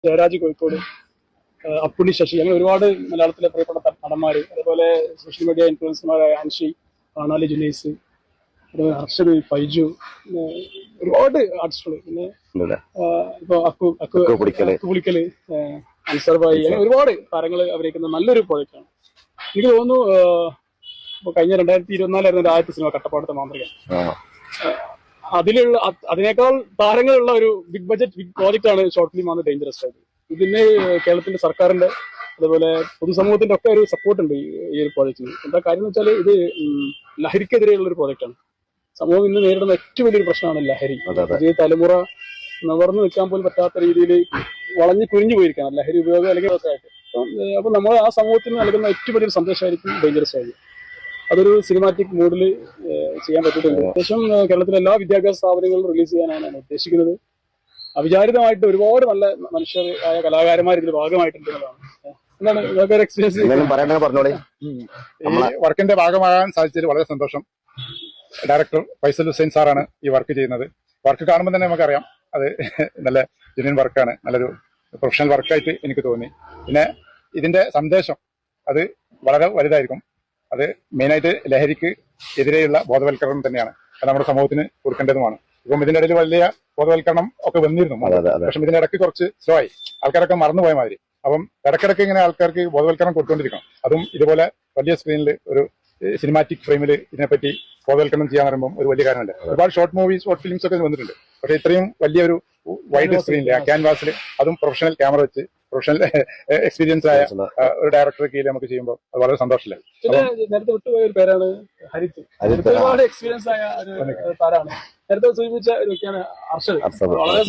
ജയരാജ് കോഴിക്കോട്, അപ്പുണ്ണി ശശി, അങ്ങനെ ഒരുപാട് മലയാളത്തിലെ പ്രിയപ്പെട്ട നടന്മാര്, അതേപോലെ സോഷ്യൽ മീഡിയ ഇൻഫ്ലുവൻസർമാരായ അൻഷി, കാണാലി ജുനൈസ്, അതുപോലെ ഹർഷദ്, ഫൈജു, ഒരുപാട് ആർട്ടിസ്റ്റുകൾ. പിന്നെ ഇപ്പൊ പുളിക്കല്, അൻസർ ഭായി, അങ്ങനെ ഒരുപാട് താരങ്ങൾ അഭിനയിക്കുന്ന നല്ലൊരു പ്രോജക്റ്റാണ്. എനിക്ക് തോന്നുന്നു ഇപ്പൊ കഴിഞ്ഞ 2024 ആദ്യത്തെ സിനിമ കട്ടപ്പാടത്തെ മാന്ത്രികൻ. അതിനേക്കാൾ താരങ്ങളുള്ള ഒരു ബിഗ് ബഡ്ജറ്റ് ബിഗ് പ്രോജക്റ്റ് ആണ് ഷോർട്ട് ഫിലിം ആണ് ഡേഞ്ചറസ് സ്ട്രൈക്ക്. ഇതിന് കേരളത്തിന്റെ സർക്കാരിന്റെ അതുപോലെ പൊതുസമൂഹത്തിന്റെ ഒക്കെ ഒരു സപ്പോർട്ട് ഉണ്ട് ഈ ഒരു പ്രോജക്റ്റിന്. എന്താ കാര്യം എന്ന് വെച്ചാൽ ഇത് ലഹരിക്കെതിരെയുള്ള ഒരു പ്രോജക്റ്റാണ്. സമൂഹം ഇന്ന് നേരിടുന്ന ഏറ്റവും വലിയൊരു പ്രശ്നമാണ് ലഹരി. പുതിയ തലമുറ നിവർന്നു നിൽക്കാൻ പോലും പറ്റാത്ത രീതിയിൽ വളഞ്ഞു കുരിഞ്ഞു പോയിരിക്കണം ലഹരി ഉപയോഗം അല്ലെങ്കിൽ ഒക്കെ ആയിട്ട്. അപ്പൊ നമ്മൾ ആ സമൂഹത്തിന് നൽകുന്ന ഏറ്റവും വലിയൊരു സന്ദേശമായിരിക്കും ഡേഞ്ചറസ് സ്ട്രൈക്ക്. അതൊരു സിനിമാറ്റിക് മൂഡിൽ ചെയ്യാൻ പറ്റിയിട്ടുണ്ട്. അത്യാവശ്യം കേരളത്തിലെ എല്ലാ വിദ്യാഭ്യാസ സ്ഥാപനങ്ങളിലും റിലീസ് ചെയ്യാനാണ് ഞാൻ ഉദ്ദേശിക്കുന്നത്. അവിചാരിതമായിട്ട് ഒരുപാട് നല്ല മനുഷ്യരായ കലാകാരന്മാർ ഇതിൽ ഭാഗമായിട്ടുണ്ടെന്നതാണ്. എന്താണ് ഇതൊക്കെ ഒരു എക്സ്പീരിയൻസ്? ഈ വർക്കിന്റെ ഭാഗമാകാൻ സാധിച്ചതിൽ വളരെ സന്തോഷം. ഡയറക്ടർ ഫൈസൽ ഹുസൈൻ സാറാണ് ഈ വർക്ക് ചെയ്യുന്നത്. വർക്ക് കാണുമ്പോൾ തന്നെ നമുക്കറിയാം അത് നല്ല ജെന്യുവൻ വർക്കാണ്, നല്ലൊരു പ്രൊഫഷണൽ വർക്കായിട്ട് എനിക്ക് തോന്നി. പിന്നെ ഇതിന്റെ സന്ദേശം അത് വളരെ വലുതായിരിക്കും. അത് മെയിനായിട്ട് ലഹരിക്ക് എതിരെയുള്ള ബോധവൽക്കരണം തന്നെയാണ്. അത് നമ്മുടെ സമൂഹത്തിന് കൊടുക്കേണ്ടതുമാണ്. ഇപ്പം ഇതിന്റെ ഇടയിൽ വലിയ ബോധവൽക്കരണം ഒക്കെ വന്നിരുന്നു, പക്ഷെ ഇതിന്റെ ഇടയ്ക്ക് കുറച്ച് സ്ലോ ആയി, ആൾക്കാരൊക്കെ മറന്നുപോയ മാതിരി. അപ്പം ഇടയ്ക്കിടയ്ക്ക് ഇങ്ങനെ ആൾക്കാർക്ക് ബോധവൽക്കരണം കൊടുത്തുകൊണ്ടിരിക്കണം. അതും ഇതുപോലെ വലിയ സ്ക്രീനിൽ ഒരു സിനിമാറ്റിക് ഫ്രെയിമിൽ ഇതിനെപ്പറ്റി ബോധവൽക്കരണം ചെയ്യാൻ പറയുമ്പോൾ ഒരു വലിയ കാര്യമുണ്ട്. ഒരുപാട് ഷോർട്ട് മൂവീസ്, ഷോർട്ട് ഫിലിംസ് ഒക്കെ വന്നിട്ടുണ്ട്. പക്ഷെ ഇത്രയും വലിയൊരു വൈഡ് സ്ക്രീനിൽ ക്യാൻവാസിൽ അതും പ്രൊഫഷണൽ ക്യാമറ വെച്ച് പ്രൊഫഷണൽ എക്സ്പീരിയൻസ് ആയ ഒരു ഡയറക്ടറെ കീഴിൽ നമുക്ക് ചെയ്യുമ്പോൾ അത് വളരെ സന്തോഷമില്ല. നേരത്തെ വിട്ടുപോയ ഒരു പേരാണ് ഹരിത്ത്. ഒരുപാട് എക്സ്പീരിയൻസ് ആയ ഒരു താരമാണ്. നേരത്തെ സൂചിപ്പിച്ച ഒരു വ്യക്തിയാണ് അർഷദ്. വളരെ